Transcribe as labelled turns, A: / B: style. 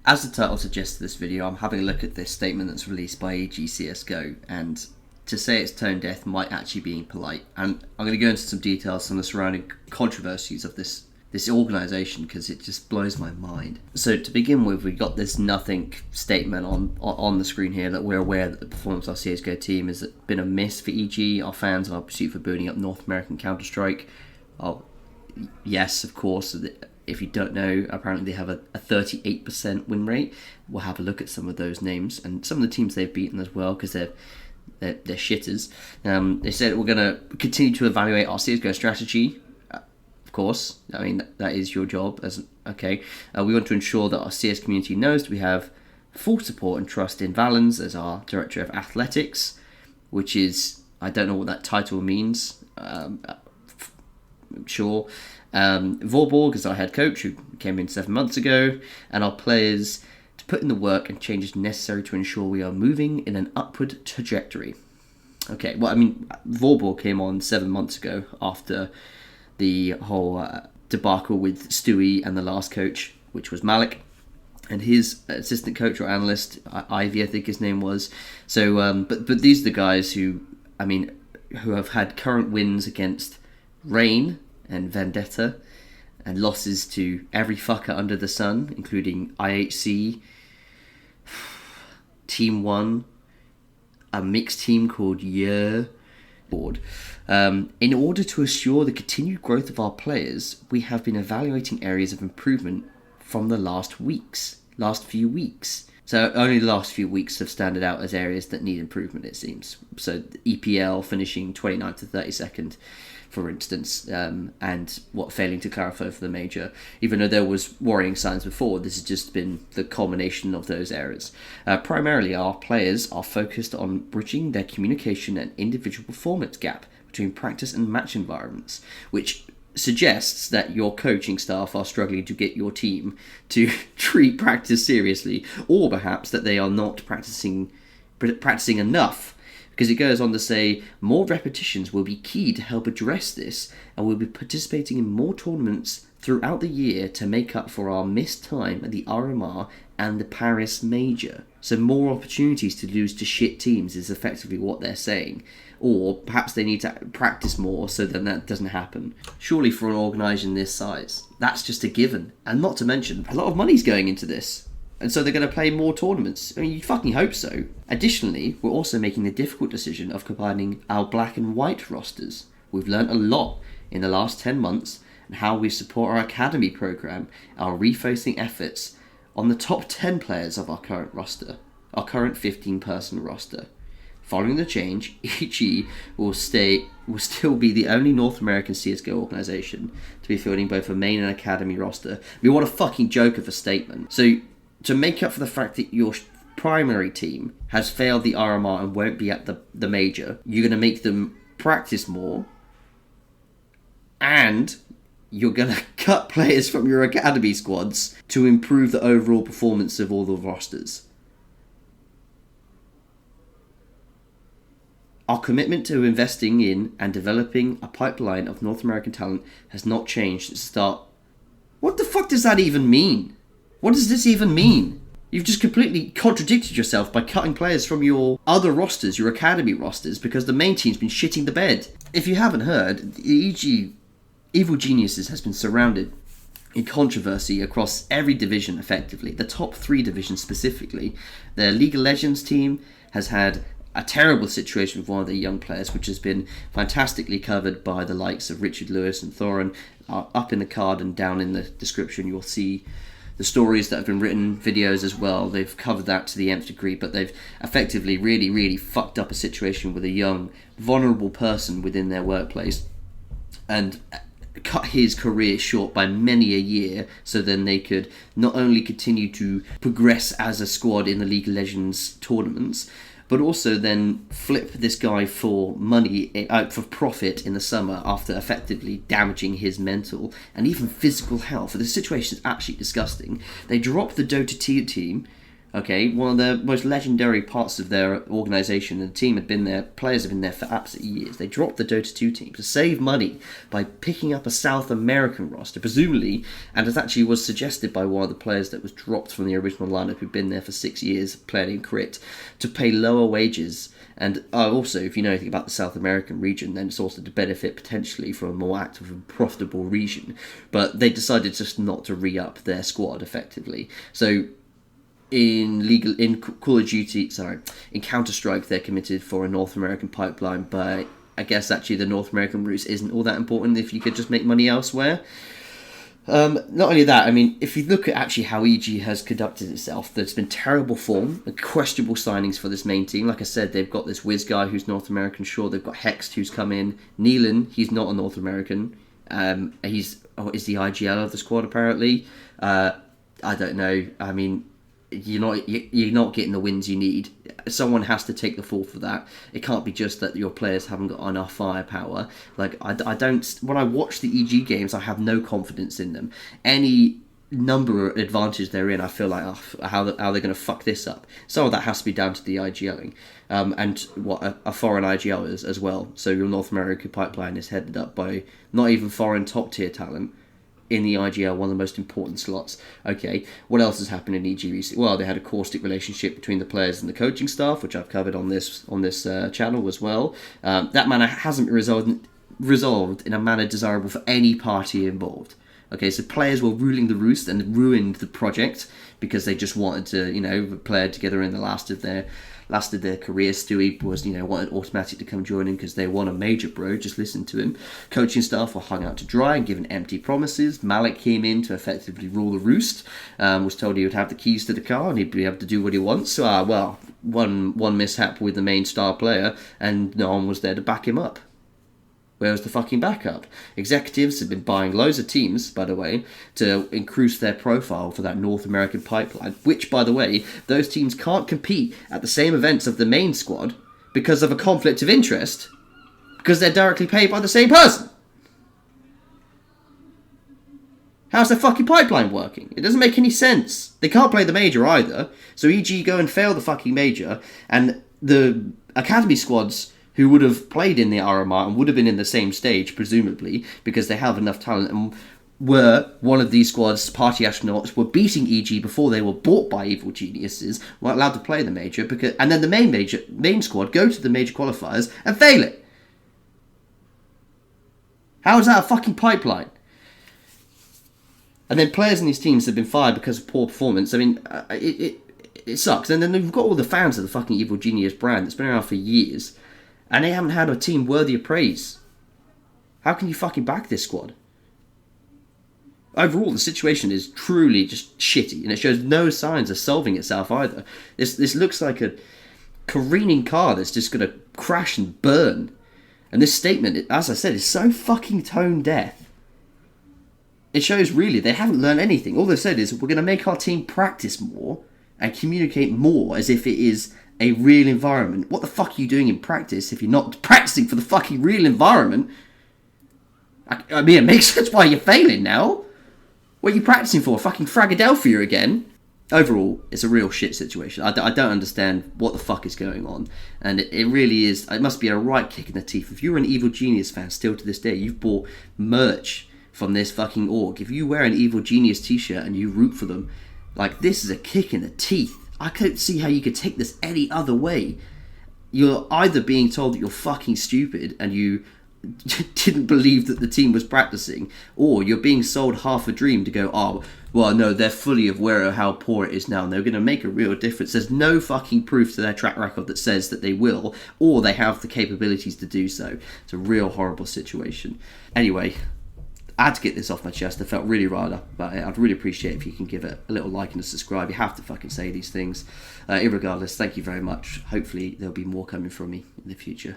A: As the title suggests to this video, I'm having a look at this statement that's released by EG CSGO, and to say it's tone deaf might actually be impolite. And I'm going to go into some details on the surrounding controversies of this organisation because it just blows my mind. So to begin with, we got this nothing statement on the screen here that we're aware that the performance of our CSGO team has been a miss for EG, our fans, and our pursuit for building up North American Counter-Strike. Oh, yes, of course. If you don't know, apparently they have a 38% win rate. We'll have a look at some of those names and some of the teams they've beaten as well, because they're shitters. They said we're going to continue to evaluate our CSGO strategy. Of course, I mean, that is your job. We want to ensure that our CS community knows that we have full support and trust in Valens as our Director of Athletics, which is, I don't know what that title means. Sure. Vorborg is our head coach, who came in 7 months ago, and our players to put in the work and changes necessary to ensure we are moving in an upward trajectory. Okay, well, I mean, Vorborg came on 7 months ago after the whole debacle with Stewie and the last coach, which was Malik, and his assistant coach or analyst, Ivy, I think his name was. So, but these are the guys who have had current wins against Rain and Vendetta, and losses to every fucker under the sun, including IHC, Team 1, a mixed team called In order to assure the continued growth of our players, we have been evaluating areas of improvement from the last few weeks. So only the last few weeks have stood out as areas that need improvement, it seems. So the EPL finishing 29th to 32nd, for instance, and failing to clarify for the major. Even though there was worrying signs before, this has just been the culmination of those errors. Primarily, our players are focused on bridging their communication and individual performance gap between practice and match environments, which suggests that your coaching staff are struggling to get your team to treat practice seriously, or perhaps that they are not practicing enough. Because it goes on to say, more repetitions will be key to help address this, and we'll be participating in more tournaments throughout the year to make up for our missed time at the RMR and the Paris Major. So more opportunities to lose to shit teams is effectively what they're saying. Or perhaps they need to practice more so then that doesn't happen. Surely for an organisation this size, that's just a given. And not to mention, a lot of money's going into this. And so they're going to play more tournaments. I mean, you fucking hope so. Additionally, we're also making the difficult decision of combining our black and white rosters. We've learnt a lot in the last 10 months and how we support our academy program, our refocusing efforts on the top 10 players of our current roster, our current 15-person roster. Following the change, EG will still be the only North American CSGO organisation to be fielding both a main and academy roster. I mean, what a fucking joke of a statement. So, to make up for the fact that your primary team has failed the RMR and won't be at the major, you're going to make them practice more, and you're going to cut players from your academy squads to improve the overall performance of all the rosters. Our commitment to investing in and developing a pipeline of North American talent has not changed since the start. What the fuck does that even mean? What does this even mean? You've just completely contradicted yourself by cutting players from your other rosters, your academy rosters, because the main team's been shitting the bed. If you haven't heard, the EG Evil Geniuses has been surrounded in controversy across every division effectively, the top 3 divisions specifically. Their League of Legends team has had a terrible situation with one of their young players, which has been fantastically covered by the likes of Richard Lewis and Thorin. Up in the card and down in the description you'll see the stories that have been written, videos as well. They've covered that to the nth degree, but they've effectively really, really fucked up a situation with a young, vulnerable person within their workplace and cut his career short by many a year, so then they could not only continue to progress as a squad in the League of Legends tournaments, but also then flip this guy for money, for profit in the summer after effectively damaging his mental and even physical health. The situation is actually disgusting. They dropped the Dota 2 team Okay, one of the most legendary parts of their organisation and the team had been there, players have been there for absolutely years. They dropped the Dota 2 team to save money by picking up a South American roster, presumably, and it actually was suggested by one of the players that was dropped from the original lineup who'd been there for 6 years, playing in Crit, to pay lower wages. And also, if you know anything about the South American region, then it's also to benefit potentially from a more active and profitable region. But they decided just not to re-up their squad effectively. So in Call of Duty, in Counter-Strike, they're committed for a North American pipeline, but I guess actually the North American route isn't all that important if you could just make money elsewhere. Not only that, I mean, if you look at actually how EG has conducted itself, there's been terrible form, questionable signings for this main team. Like I said, they've got this Wiz guy who's North American, sure, they've got Hext who's come in, Neelan, he's not a North American, is the IGL of the squad apparently. I don't know, I mean, you're not getting the wins you need. Someone has to take the fall for that. It can't be just that your players haven't got enough firepower. Like I don't. When I watch the EG games, I have no confidence in them. Any number of advantage they're in, I feel like how they're going to fuck this up. Some of that has to be down to the IGLing, and what a foreign IGL is as well. So your North America pipeline is headed up by not even foreign top tier talent. In the IGL, one of the most important slots. Okay, what else has happened in EG recently? Well, they had a caustic relationship between the players and the coaching staff, which I've covered on this channel as well. That manner hasn't resolved in a manner desirable for any party involved. Okay, so players were ruling the roost and ruined the project because they just wanted to, play together in the last of their career. Stewie was, wanted Automatic to come join him because they want a major bro. Just listen to him. Coaching staff were hung out to dry and given empty promises. Malik came in to effectively rule the roost. Was told he would have the keys to the car and he'd be able to do what he wants. So, one mishap with the main star player and no one was there to back him up. Where was the fucking backup? Executives have been buying loads of teams, by the way, to increase their profile for that North American pipeline, which, by the way, those teams can't compete at the same events of the main squad because of a conflict of interest, because they're directly paid by the same person. How's the fucking pipeline working? It doesn't make any sense. They can't play the major either, so EG go and fail the fucking major, and the academy squads who would have played in the RMR and would have been in the same stage, presumably, because they have enough talent, and were one of these squads, party astronauts, were beating EG before they were bought by evil geniuses, weren't allowed to play the major, and then the main squad go to the major qualifiers and fail it. How is that a fucking pipeline? And then players in these teams have been fired because of poor performance. I mean, it sucks. And then you've got all the fans of the fucking evil genius brand that's been around for years, and they haven't had a team worthy of praise. How can you fucking back this squad? Overall, the situation is truly just shitty, and it shows no signs of solving itself either. This looks like a careening car that's just going to crash and burn. And this statement, as I said, is so fucking tone deaf. It shows really they haven't learned anything. All they've said is, we're going to make our team practice more and communicate more as if it is a real environment. What the fuck are you doing in practice if you're not practicing for the fucking real environment? I mean, it makes sense why you're failing now. What are you practicing for? Fucking Fragadelphia again? Overall, it's a real shit situation. I don't understand what the fuck is going on. And it really is, it must be a right kick in the teeth. If you're an Evil Genius fan still to this day, you've bought merch from this fucking org. If you wear an Evil Genius t-shirt and you root for them, like, this is a kick in the teeth. I couldn't see how you could take this any other way. You're either being told that you're fucking stupid and you didn't believe that the team was practicing, or you're being sold half a dream to go, oh, well, no, they're fully aware of how poor it is now and they're going to make a real difference. There's no fucking proof to their track record that says that they will, or they have the capabilities to do so. It's a real horrible situation. Anyway, I had to get this off my chest. I felt really riled up about it. I'd really appreciate if you can give it a little like and a subscribe. You have to fucking say these things. Irregardless, thank you very much. Hopefully there'll be more coming from me in the future.